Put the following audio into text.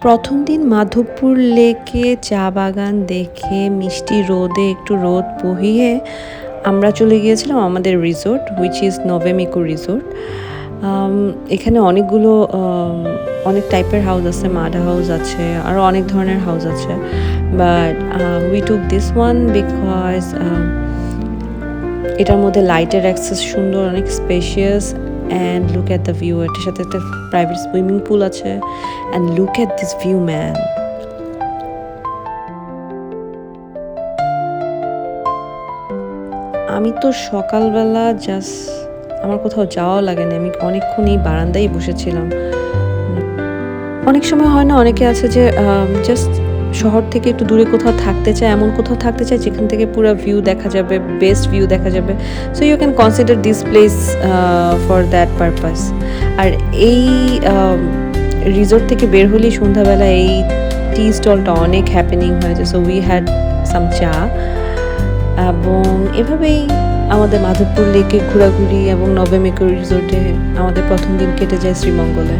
প্রথম দিন মাধবপুর লেকে চা বাগান দেখে মিষ্টি রোদে একটু রোদ বহিয়ে আমরা চলে গিয়েছিলাম আমাদের রিসোর্ট হুইচ ইজ নভেমিকো রিসোর্ট। এখানে অনেকগুলো অনেক টাইপের হাউস আছে, মাড হাউস আছে, আরও অনেক ধরনের হাউস আছে, but we took this one because এটার মধ্যে লাইটের অ্যাক্সেস সুন্দর, অনেক spacious, and look at the view. এটার সাথে একটা প্রাইভেট সুইমিং পুল আছে, and look at this view man. আমি তো সকালবেলা জাস্ট আমার কোথাও যাওয়া লাগে না, আমি অনেকক্ষণ এই বারান্দায় বসেছিলাম। অনেক সময় হয় না, অনেকে আছে যে জাস্ট শহর থেকে একটু দূরে কোথাও থাকতে চায়, এমন কোথাও থাকতে চায় যেখান থেকে পুরো ভিউ দেখা যাবে, বেস্ট ভিউ দেখা যাবে। So you can consider this place for that purpose. আর এই রিসোর্ট থেকে বের হলেই সন্ধ্যাবেলা এই টি স্টলটা অনেক হ্যাপেনিং হয়েছে। সো উই হ্যাড সাম চা, এবং এভাবেই আমাদের মাধবপুর লেকে ঘোরাঘুরি এবং নভেমিকো রিসোর্টে আমাদের প্রথম দিন কেটে যায় শ্রীমঙ্গলে।